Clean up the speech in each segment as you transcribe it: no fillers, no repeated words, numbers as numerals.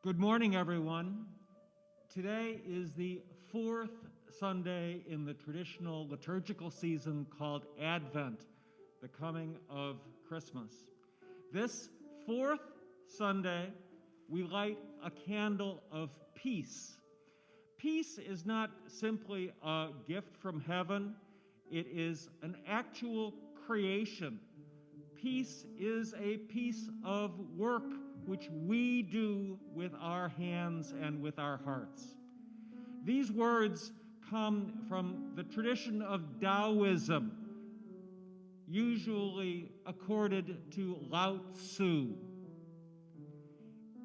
Good morning, everyone. Today is the fourth Sunday in the traditional liturgical season called Advent, the coming of Christmas. This fourth Sunday, we light a candle of peace. Peace is not simply a gift from heaven, it is an actual creation. Peace is a piece of work which we do with our hands and with our hearts. These words come from the tradition of Taoism, usually accorded to Lao Tzu.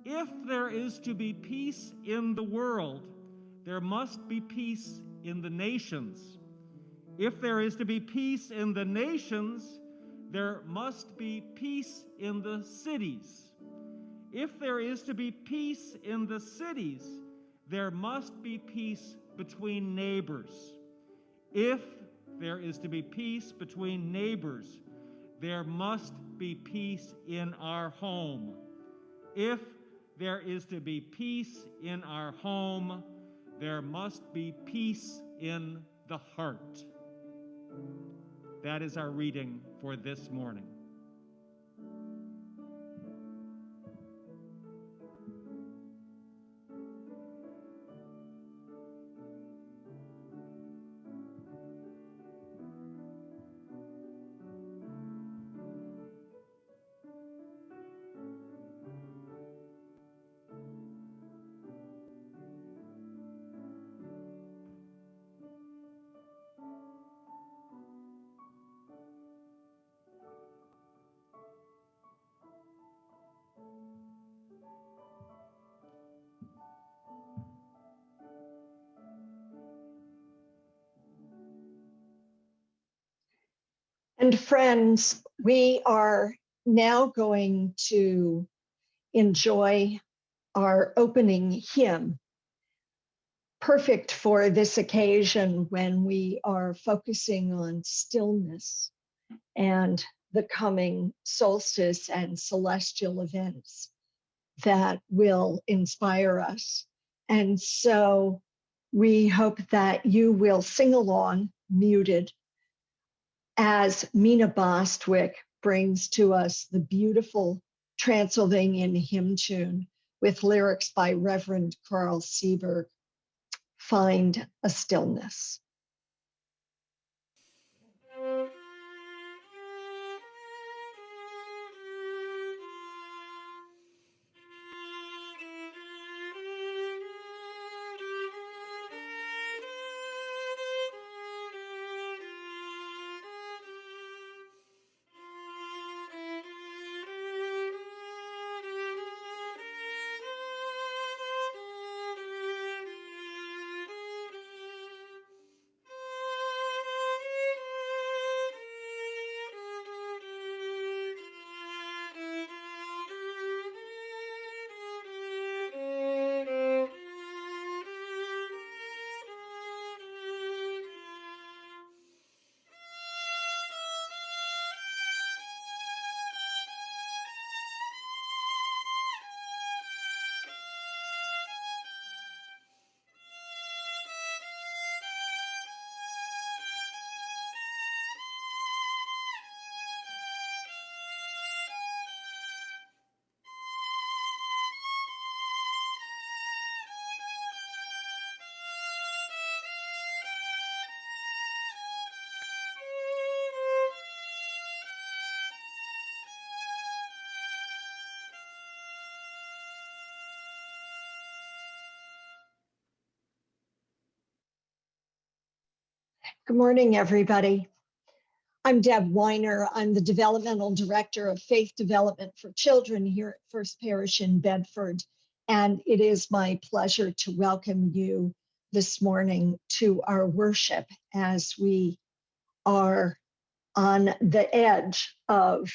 If there is to be peace in the world, there must be peace in the nations. If there is to be peace in the nations, there must be peace in the cities. If there is to be peace in the cities, there must be peace between neighbors. If there is to be peace between neighbors, there must be peace in our home. If there is to be peace in our home, there must be peace in the heart. That is our reading for this morning. And friends, we are now going to enjoy our opening hymn, perfect for this occasion when we are focusing on stillness and the coming solstice and celestial events that will inspire us. And so we hope that you will sing along, muted, as Mina Bostwick brings to us the beautiful Transylvanian hymn tune with lyrics by Reverend Carl Seberg, Find a Stillness. Good morning, everybody. I'm Deb Weiner. I'm the Developmental Director of Faith Development for Children here at First Parish in Bedford. And it is my pleasure to welcome you this morning to our worship as we are on the edge of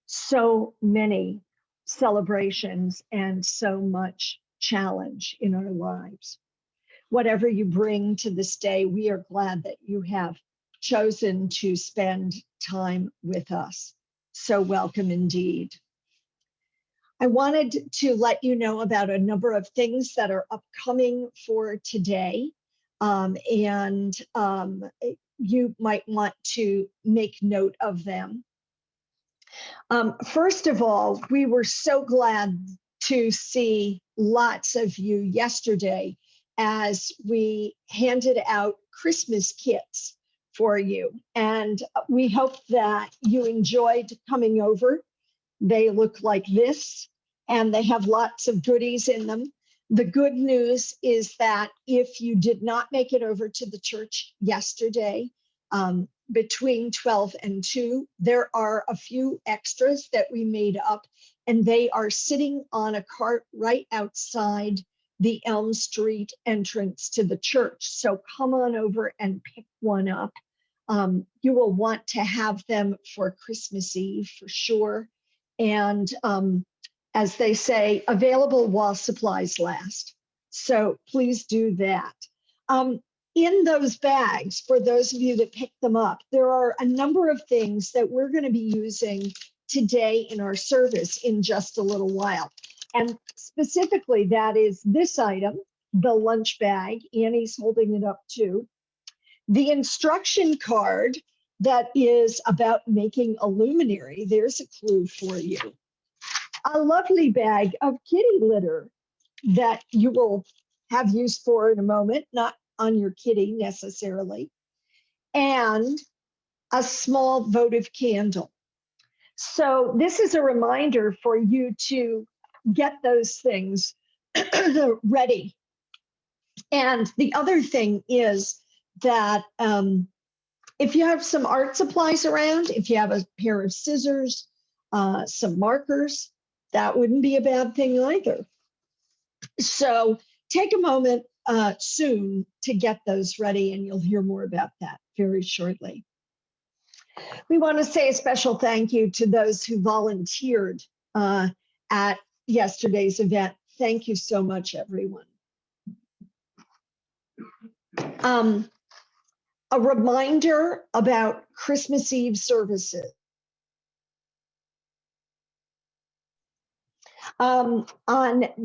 so many celebrations and so much challenge in our lives. Whatever you bring to this day, we are glad that you have chosen to spend time with us. So welcome indeed. I wanted to let you know about a number of things that are upcoming for today. And you might want to make note of them. First of all, we were so glad to see lots of you yesterday as we handed out Christmas kits for you. And we hope that you enjoyed coming over. They look like this, and they have lots of goodies in them. The good news is that if you did not make it over to the church yesterday, between 12 and 2, there are a few extras that we made up, and they are sitting on a cart right outside the Elm Street entrance to the church. So come on over and pick one up. You will want to have them for Christmas Eve for sure. And as they say, available while supplies last. So please do that. In those bags, for those of you that picked them up, there are a number of things that we're going to be using today in our service in just a little while. And specifically, that is this item, the lunch bag. Annie's holding it up too. The instruction card that is about making a luminary. There's a clue for you. A lovely bag of kitty litter that you will have use for in a moment, not on your kitty necessarily, and a small votive candle. So this is a reminder for you to get those things ready. And the other thing is that if you have some art supplies around, if you have a pair of scissors, some markers, that wouldn't be a bad thing either. So take a moment soon to get those ready, and you'll hear more about that very shortly. We want to say a special thank you to those who volunteered at yesterday's event. Thank you so much, everyone. A reminder about Christmas Eve services. On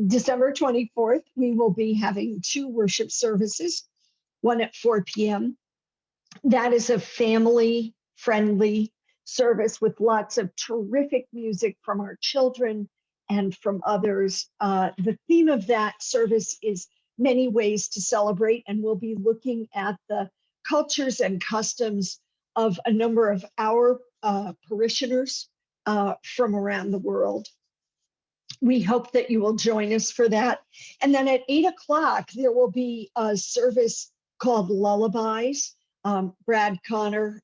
December 24th, we will be having 2 worship services, one at 4 p.m. That is a family-friendly service with lots of terrific music from our children and from others. The theme of that service is many ways to celebrate, and we'll be looking at the cultures and customs of a number of our parishioners from around the world. We hope that you will join us for that. And then at 8 o'clock, there will be a service called Lullabies. Brad Connor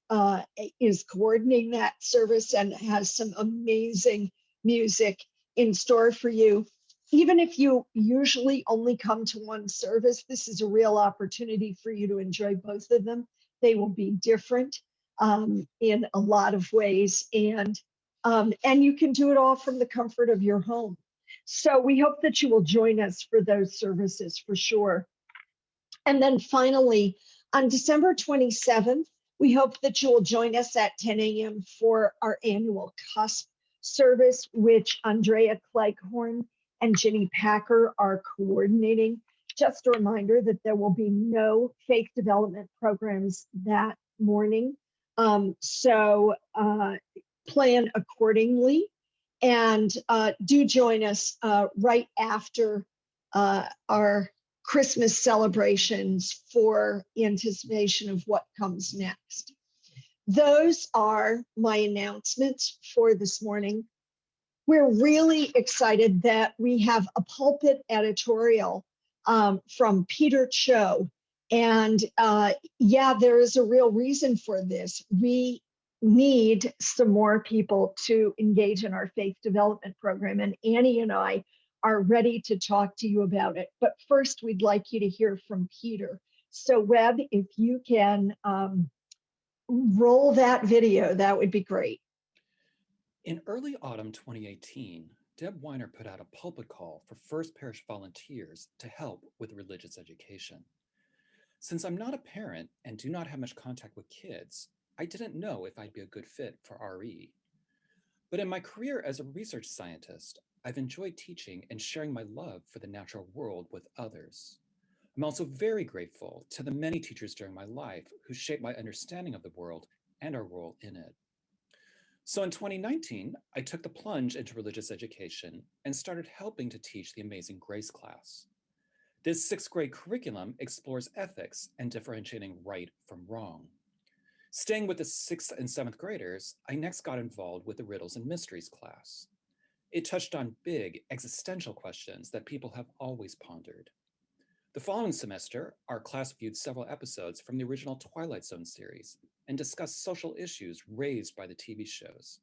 is coordinating that service and has some amazing music in store for you. Even if you usually only come to one service, this is a real opportunity for you to enjoy both of them. They will be different in a lot of ways, and you can do it all from the comfort of your home. So we hope that you will join us for those services for sure. And then finally, on December 27th, we hope that you will join us at 10 a.m. for our annual CUSP service, which Andrea Cleghorn and Ginny Packer are coordinating. Just a reminder that there will be no faith development programs that morning. So plan accordingly, and do join us right after our Christmas celebrations for anticipation of what comes next. Those are my announcements for this morning. We're really excited that we have a pulpit editorial from Peter Cho. And yeah, there is a real reason for this. We need some more people to engage in our faith development program, and Annie and I are ready to talk to you about it. But first, we'd like you to hear from Peter. So Webb, if you can roll that video, that would be great. In early autumn 2018, Deb Weiner put out a pulpit call for First Parish volunteers to help with religious education. Since I'm not a parent and do not have much contact with kids, I didn't know if I'd be a good fit for RE. But in my career as a research scientist, I've enjoyed teaching and sharing my love for the natural world with others. I'm also very grateful to the many teachers during my life who shaped my understanding of the world and our role in it. So in 2019, I took the plunge into religious education and started helping to teach the Amazing Grace class. This sixth grade curriculum explores ethics and differentiating right from wrong. Staying with the sixth and seventh graders, I next got involved with the Riddles and Mysteries class. It touched on big existential questions that people have always pondered. The following semester, our class viewed several episodes from the original Twilight Zone series and discussed social issues raised by the TV shows.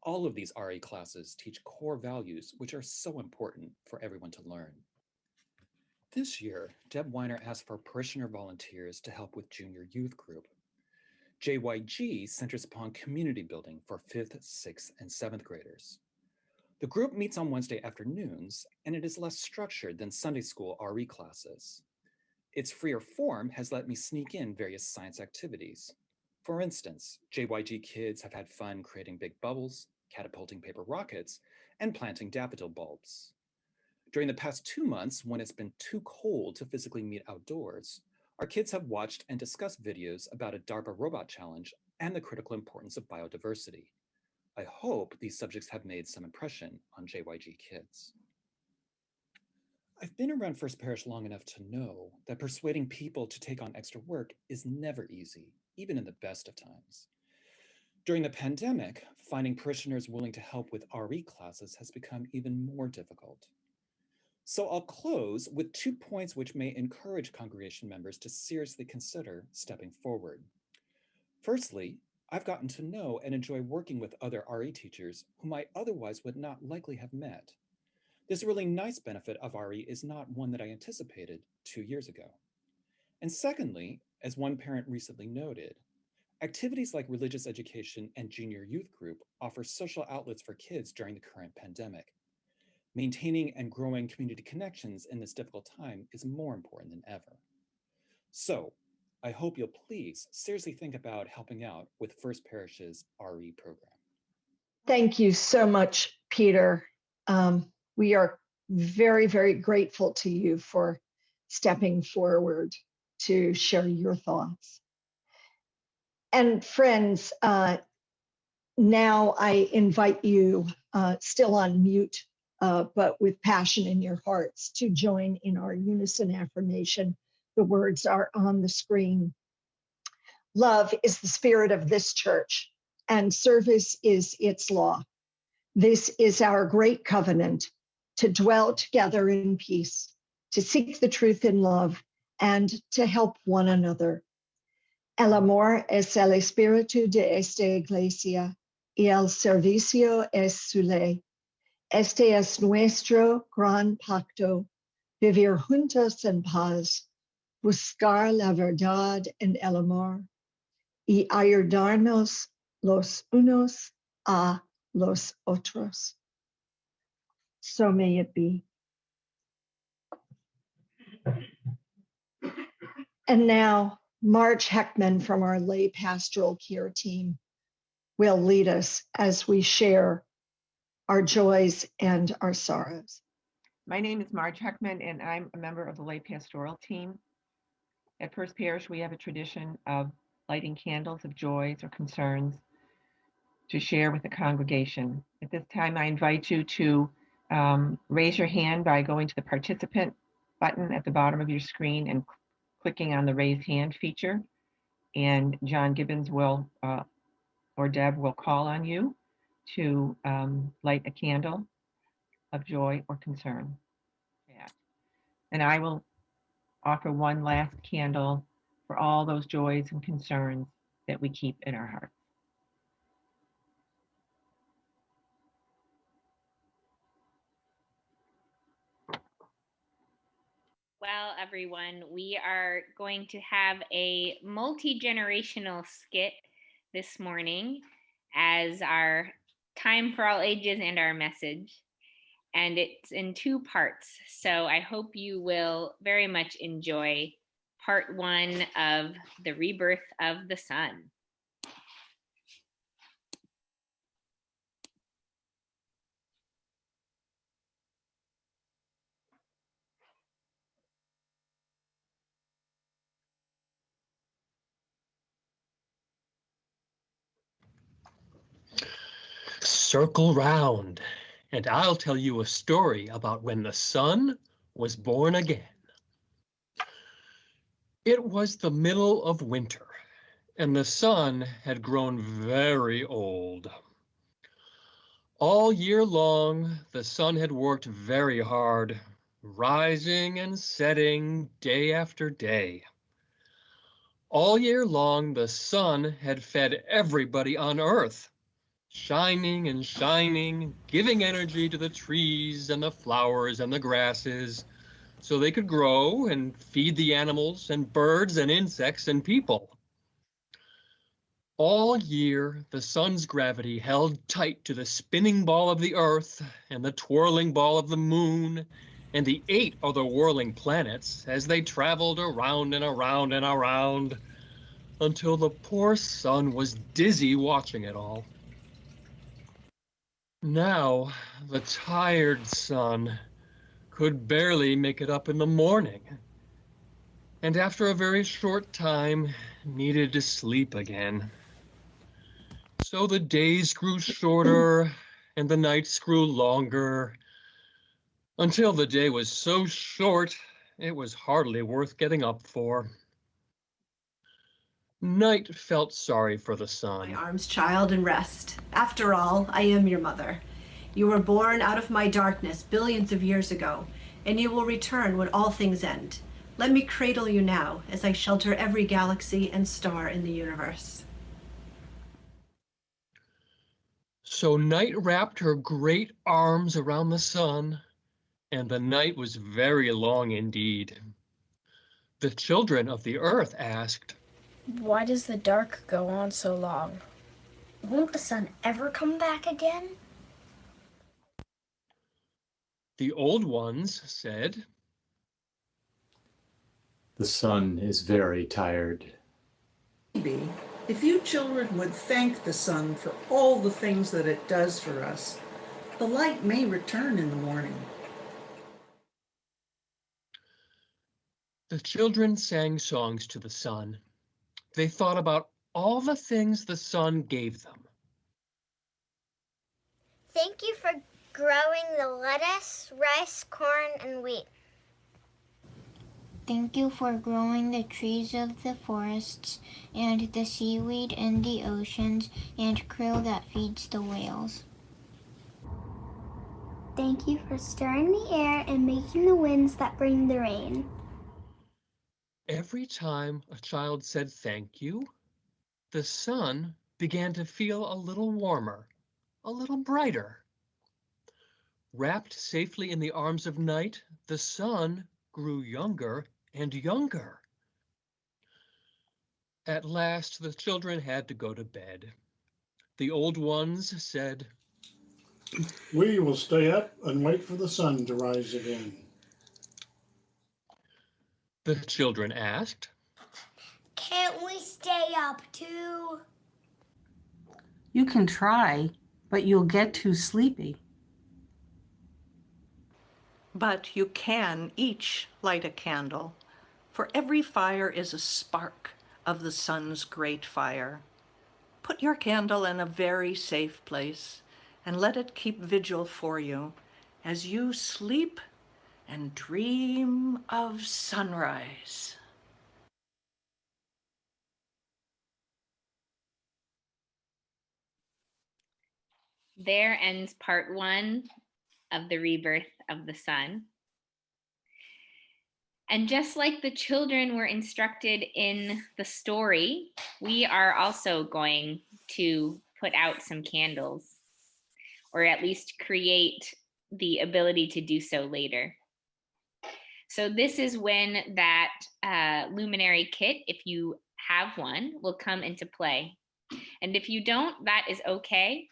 All of these RE classes teach core values which are so important for everyone to learn. This year, Deb Weiner asked for parishioner volunteers to help with junior youth group. JYG centers upon community building for 5th, 6th, and 7th graders. The group meets on Wednesday afternoons, and it is less structured than Sunday school RE classes. Its freer form has let me sneak in various science activities. For instance, JYG kids have had fun creating big bubbles, catapulting paper rockets, and planting daffodil bulbs. During the past 2 months, when it's been too cold to physically meet outdoors, our kids have watched and discussed videos about a DARPA robot challenge and the critical importance of biodiversity. I hope these subjects have made some impression on JYG kids. I've been around First Parish long enough to know that persuading people to take on extra work is never easy, even in the best of times. During the pandemic, finding parishioners willing to help with RE classes has become even more difficult. So I'll close with 2 points which may encourage congregation members to seriously consider stepping forward. Firstly, I've gotten to know and enjoy working with other RE teachers whom I otherwise would not likely have met. This really nice benefit of RE is not one that I anticipated 2 years ago. And secondly, as one parent recently noted, activities like religious education and junior youth group offer social outlets for kids during the current pandemic. Maintaining and growing community connections in this difficult time is more important than ever. So, I hope you'll please seriously think about helping out with First Parish's RE program. Thank you so much, Peter. We are very, very grateful to you for stepping forward to share your thoughts. And friends, now I invite you, still on mute, but with passion in your hearts, to join in our unison affirmation. The words are on the screen. Love is the spirit of this church, and service is its law. This is our great covenant, to dwell together in peace, to seek the truth in love, and to help one another. El amor es el espíritu de esta iglesia, y el servicio es su ley. Este es nuestro gran pacto, vivir juntos en paz, buscar la verdad en el amor, y ayudarnos los unos a los otros. So may it be. And now, Marge Heckman from our lay pastoral care team will lead us as we share our joys and our sorrows. My name is Marge Heckman, and I'm a member of the lay pastoral team. At First Parish, we have a tradition of lighting candles of joys or concerns to share with the congregation. At this time, I invite you to raise your hand by going to the participant button at the bottom of your screen and clicking on the raise hand feature. And John Gibbons will, or Deb will call on you to light a candle of joy or concern. And I will offer one last candle for all those joys and concerns that we keep in our hearts. Well, everyone, we are going to have a multi-generational skit this morning as our time for all ages and our message. And it's in 2 parts. So I hope you will very much enjoy part 1 of the rebirth of the sun. circle round, and I'll tell you a story about when the sun was born again. It was the middle of winter, and the sun had grown very old. All year long, the sun had worked very hard, rising and setting day after day. All year long, the sun had fed everybody on Earth, shining and shining, giving energy to the trees and the flowers and the grasses, so they could grow and feed the animals and birds and insects and people. All year, the sun's gravity held tight to the spinning ball of the Earth and the twirling ball of the moon and the 8 other whirling planets as they traveled around and around and around until the poor sun was dizzy watching it all. Now, the tired sun could barely make it up in the morning, and after a very short time, needed to sleep again. So the days grew shorter and the nights grew longer until the day was so short it was hardly worth getting up for. Night felt sorry for the sun. My arms, child, and rest. After all, I am your mother. You were born out of my darkness billions of years ago, and you will return when all things end. Let me cradle you now as I shelter every galaxy and star in the universe. So Night wrapped her great arms around the sun, and the night was very long indeed. The children of the earth asked, "Why does the dark go on so long? Won't the sun ever come back again?" The old ones said, "The sun is very tired." Maybe if you children would thank the sun for all the things that it does for us, the light may return in the morning. The children sang songs to the sun. They thought about all the things the sun gave them. Thank you for growing the lettuce, rice, corn, and wheat. Thank you for growing the trees of the forests and the seaweed in the oceans and krill that feeds the whales. Thank you for stirring the air and making the winds that bring the rain. Every time a child said thank you, the sun began to feel a little warmer, a little brighter. Wrapped safely in the arms of night, the sun grew younger and younger. At last, the children had to go to bed. The old ones said, "We will stay up and wait for the sun to rise again." The children asked, "Can't we stay up too?" "You can try, but you'll get too sleepy." "But you can each light a candle, for every fire is a spark of the sun's great fire. Put your candle in a very safe place and let it keep vigil for you as you sleep and dream of sunrise." There ends part 1 of the rebirth of the sun. And just like the children were instructed in the story, we are also going to put out some candles, or at least create the ability to do so later. So this is when that luminary kit, if you have one, will come into play. And if you don't, that is okay.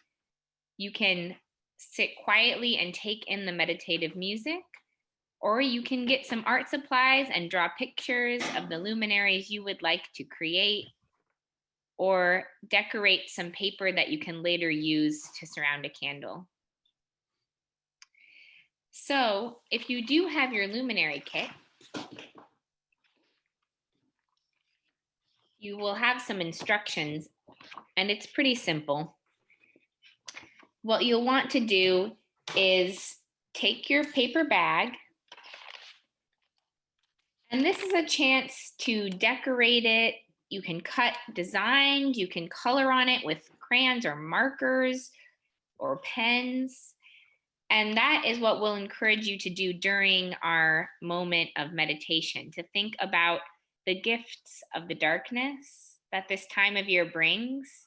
You can sit quietly and take in the meditative music, or you can get some art supplies and draw pictures of the luminaries you would like to create, or decorate some paper that you can later use to surround a candle. So if you do have your luminary kit, you will have some instructions, and it's pretty simple. what you'll want to do is take your paper bag, and this is a chance to decorate it. You can cut designs, you can color on it with crayons or markers or pens. And that is what we'll encourage you to do during our moment of meditation, to think about the gifts of the darkness that this time of year brings,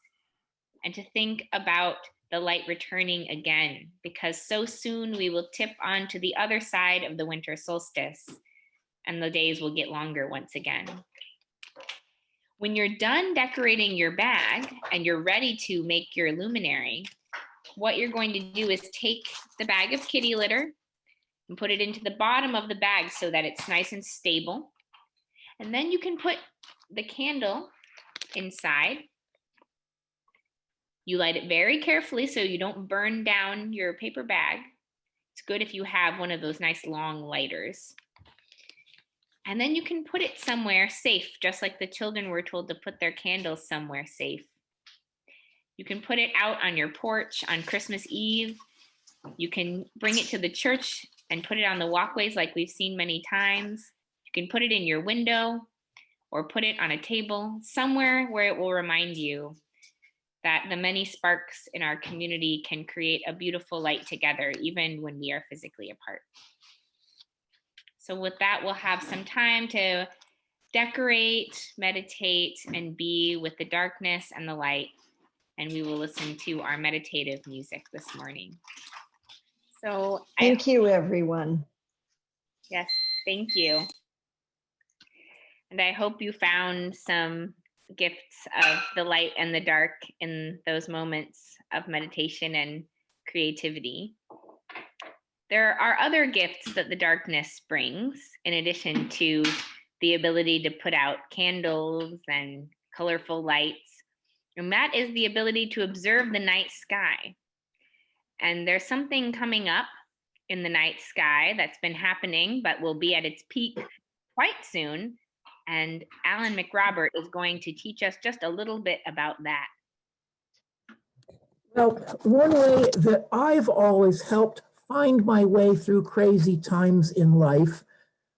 and to think about the light returning again, because so soon we will tip onto the other side of the winter solstice and the days will get longer once again. When you're done decorating your bag and you're ready to make your luminary, what you're going to do is take the bag of kitty litter and put it into the bottom of the bag so that it's nice and stable. And then you can put the candle inside. You light it very carefully so you don't burn down your paper bag. It's good if you have one of those nice long lighters. And then you can put it somewhere safe, just like the children were told to put their candles somewhere safe. You can put it out on your porch on Christmas Eve. You can bring it to the church and put it on the walkways like we've seen many times. You can put it in your window or put it on a table, somewhere where it will remind you that the many sparks in our community can create a beautiful light together, even when we are physically apart. So with that, we'll have some time to decorate, meditate, and be with the darkness and the light. And we will listen to our meditative music this morning. So thank you, everyone. Yes, thank you. And I hope you found some gifts of the light and the dark in those moments of meditation and creativity. There are other gifts that the darkness brings, in addition to the ability to put out candles and colorful lights. And that is the ability to observe the night sky. And there's something coming up in the night sky that's been happening, but will be at its peak quite soon. And Alan McRobert is going to teach us just a little bit about that. Well, one way that I've always helped find my way through crazy times in life,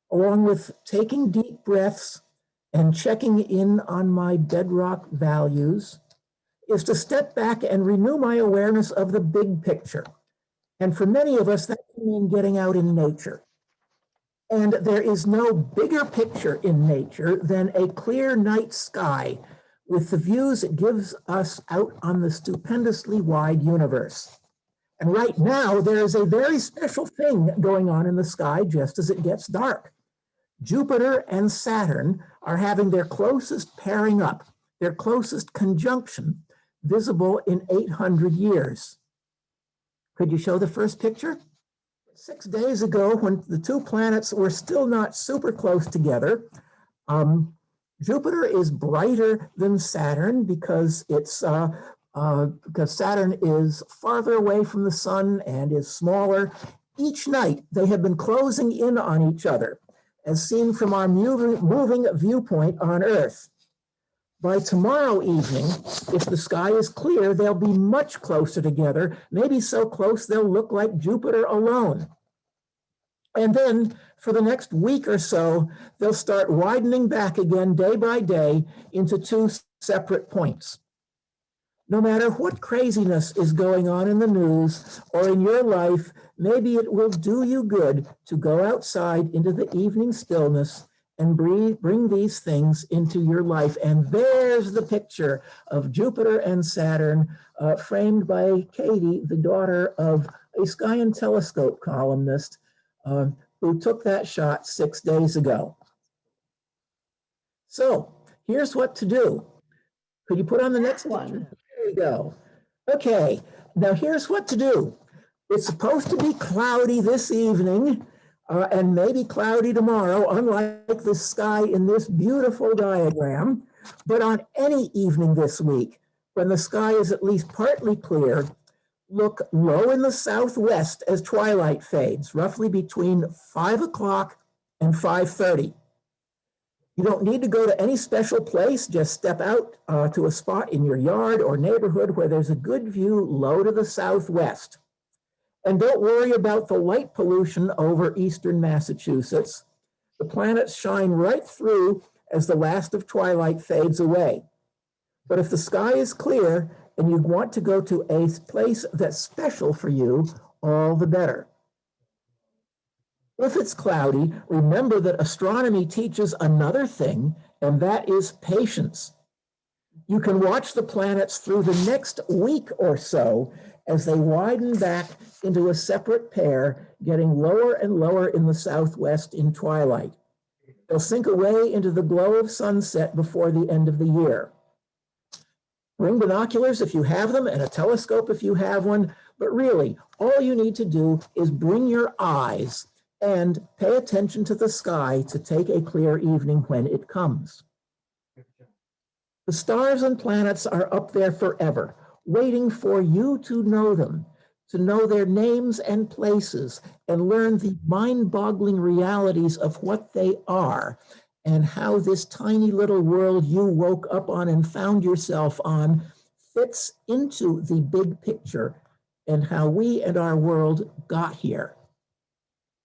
along with taking deep breaths and checking in on my bedrock values, is to step back and renew my awareness of the big picture. And for many of us, that can mean getting out in nature. And there is no bigger picture in nature than a clear night sky with the views it gives us out on the stupendously wide universe. And right now, there is a very special thing going on in the sky just as it gets dark. Jupiter and Saturn are having their closest pairing up, their closest conjunction, visible in 800 years. Could you show the first picture? 6 days ago, when the two planets were still not super close together, Jupiter is brighter than Saturn because Saturn is farther away from the sun and is smaller. Each night, they have been closing in on each other, as seen from our moving viewpoint on Earth. By tomorrow evening, if the sky is clear, they'll be much closer together, maybe so close they'll look like Jupiter alone. And then for the next week or so, they'll start widening back again day by day into two separate points. No matter what craziness is going on in the news or in your life, maybe it will do you good to go outside into the evening stillness and bring these things into your life. And there's the picture of Jupiter and Saturn, framed by Katie, the daughter of a Sky and Telescope columnist, who took that shot 6 days ago. So here's what to do. Could you put on the next one? There you go. Okay, now here's what to do. It's supposed to be cloudy this evening, and maybe cloudy tomorrow, unlike the sky in this beautiful diagram. But on any evening this week, when the sky is at least partly clear, look low in the southwest as twilight fades, roughly between 5 o'clock and 5:30. You don't need to go to any special place. Just step out to a spot in your yard or neighborhood where there's a good view low to the southwest. And don't worry about the light pollution over eastern Massachusetts. The planets shine right through as the last of twilight fades away. But if the sky is clear and you want to go to a place that's special for you, all the better. If it's cloudy, remember that astronomy teaches another thing, and that is patience. You can watch the planets through the next week or so as they widen back into a separate pair, getting lower and lower in the southwest in twilight. They'll sink away into the glow of sunset before the end of the year. Bring binoculars if you have them and a telescope if you have one, but really, all you need to do is bring your eyes and pay attention to the sky to take a clear evening when it comes. The stars and planets are up there forever, waiting for you to know them, to know their names and places, and learn the mind-boggling realities of what they are, and how this tiny little world you woke up on and found yourself on fits into the big picture, and how we and our world got here.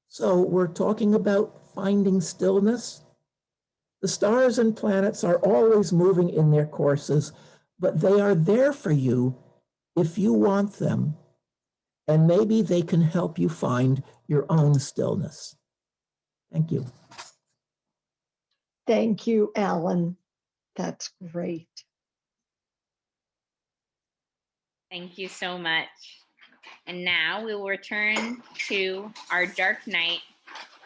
So we're talking about finding stillness. The stars and planets are always moving in their courses, but they are there for you if you want them, and maybe they can help you find your own stillness. Thank you. Thank you, Alan. That's great. Thank you so much. And now we will return to our dark night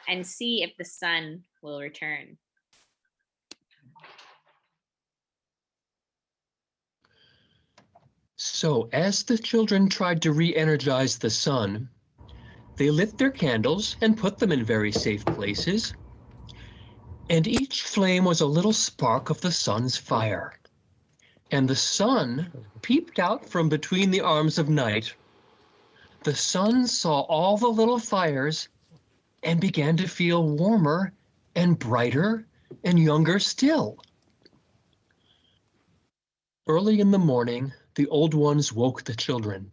and see if the sun will return. So as the children tried to re-energize the sun, they lit their candles and put them in very safe places, and each flame was a little spark of the sun's fire. And the sun peeped out from between the arms of night. The sun saw all the little fires and began to feel warmer and brighter and younger still. Early in the morning, the old ones woke the children.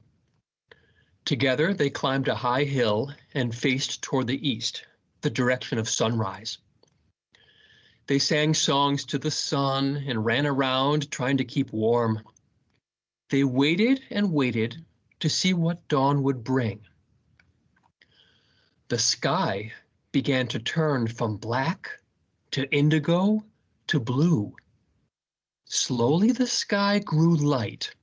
Together, they climbed a high hill and faced toward the east, the direction of sunrise. They sang songs to the sun and ran around trying to keep warm. They waited and waited to see what dawn would bring. The sky began to turn from black to indigo to blue. Slowly the sky grew light.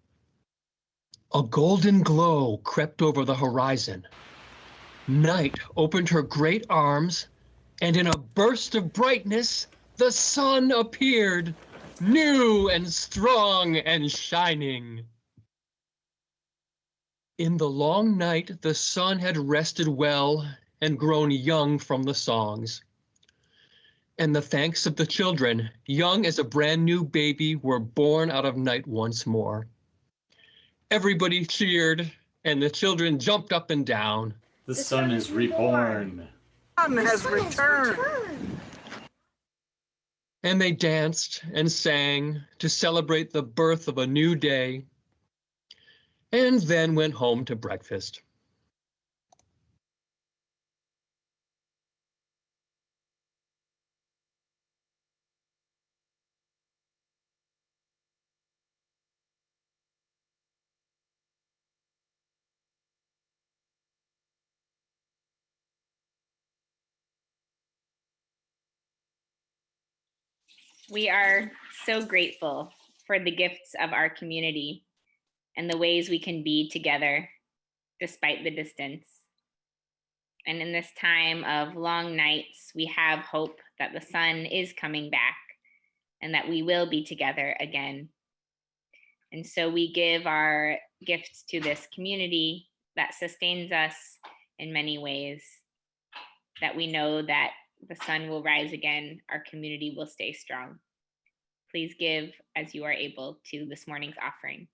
A golden glow crept over the horizon. Night opened her great arms, and in a burst of brightness, the sun appeared, new and strong and shining. In the long night, the sun had rested well and grown young from the songs. And the thanks of the children, young as a brand new baby, were born out of night once more. Everybody cheered, and the children jumped up and down. The sun is reborn. The sun has returned. And they danced and sang to celebrate the birth of a new day, and then went home to breakfast. We are so grateful for the gifts of our community and the ways we can be together despite the distance. And in this time of long nights, we have hope that the sun is coming back and that we will be together again. And so we give our gifts to this community that sustains us in many ways, that we know that the sun will rise again, our community will stay strong. Please give as you are able to this morning's offering.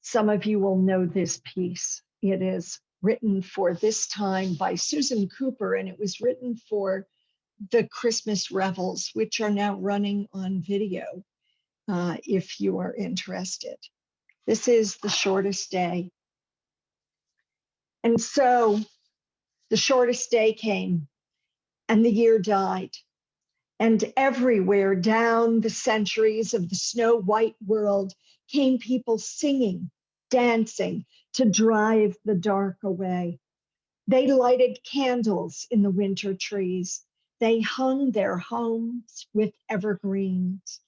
Some of you will know this piece. It is written for this time by Susan Cooper, and it was written for the Christmas revels, which are now running on video, if you are interested. This is The Shortest Day. And so the shortest day came, and the year died. And everywhere down the centuries of the snow-white world came people singing, dancing to drive the dark away. They lighted candles in the winter trees. They hung their homes with evergreens.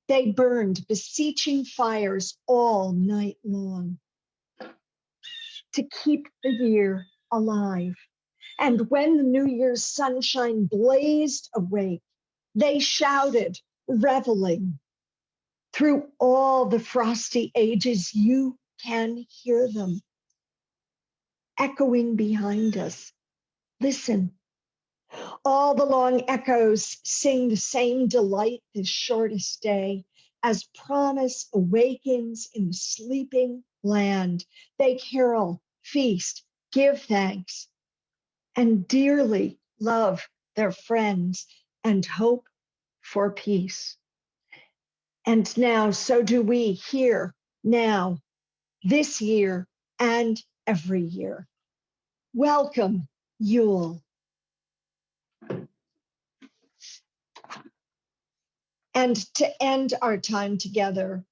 They burned beseeching fires all night long to keep the year alive. And when the New Year's sunshine blazed awake, they shouted, reveling. Through all the frosty ages, you can hear them echoing behind us. Listen, all the long echoes sing the same delight this shortest day as promise awakens in the sleeping land. They carol, feast, give thanks, and dearly love their friends and hope for peace. And now, so do we here, now, this year, and every year. Welcome, Yule. And to end our time together,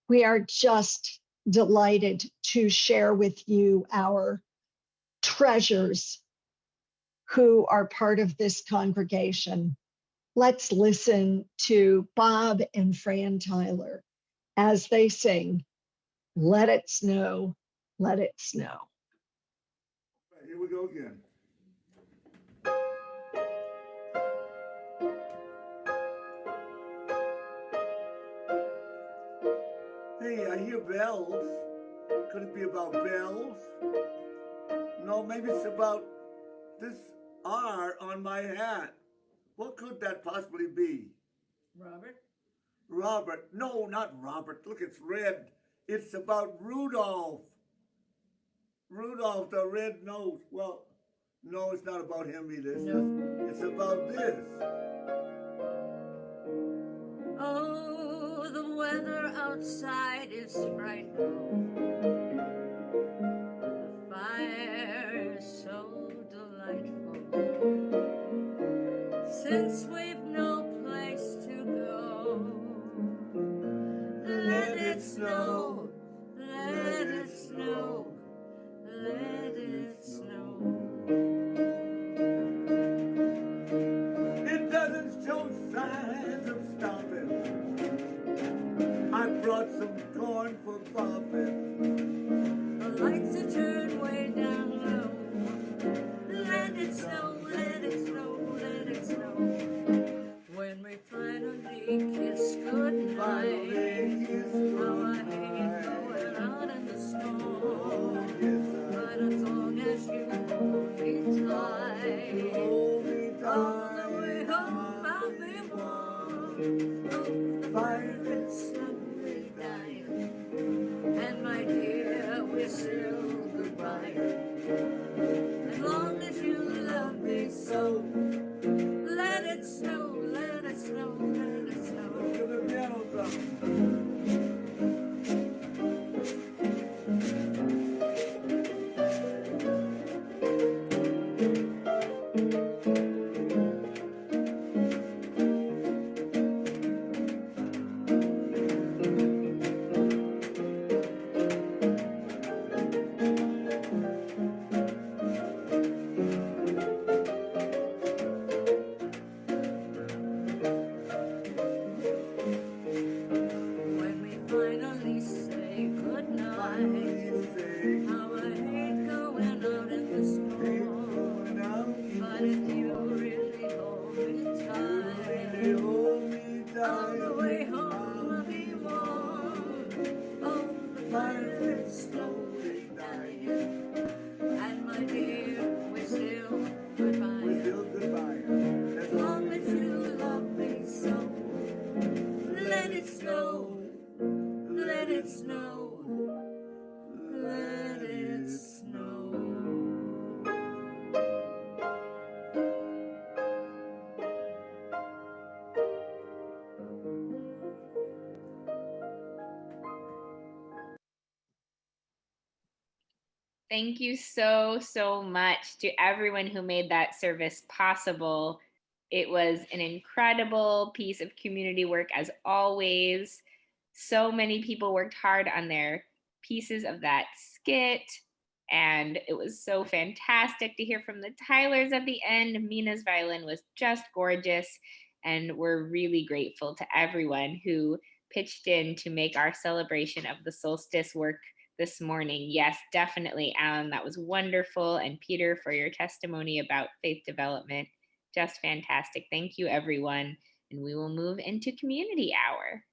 we are just delighted to share with you our treasures who are part of this congregation. Let's listen to Bob and Fran Tyler as they sing, Let It Snow, Let It Snow. Here we go again. Hey, I hear bells. Could it be about bells? No, maybe it's about this R on my hat. What could that possibly be? Robert? Robert. No, not Robert. Look, it's red. It's about Rudolph. Rudolph, the red nose. Well, no, it's not about him either. It's about this. Oh, the weather outside is frightful. The fire is so delightful. Since we've no place to go, let it snow, let it snow, let it snow. It doesn't show signs of stopping. I brought some corn for popping. The lights are turned way down low. Let it snow, let it snow, let it snow. When we finally kiss goodnight, how I hate going out in the snow. But as long as you hold me tight, all the way home I'll be warm. Oh, the fire is slowly dying, and my dear, we're still goodbye. As long as you love me so, let it snow, let it snow, let it snow. Let's give the piano some. Thank you so, so much to everyone who made that service possible. It was an incredible piece of community work, as always. So many people worked hard on their pieces of that skit, and it was so fantastic to hear from the Tylers at the end. Mina's violin was just gorgeous, and we're really grateful to everyone who pitched in to make our celebration of the solstice work this morning. Yes, definitely, Alan, that was wonderful. And Peter, for your testimony about faith development, just fantastic. Thank you, everyone. And we will move into community hour.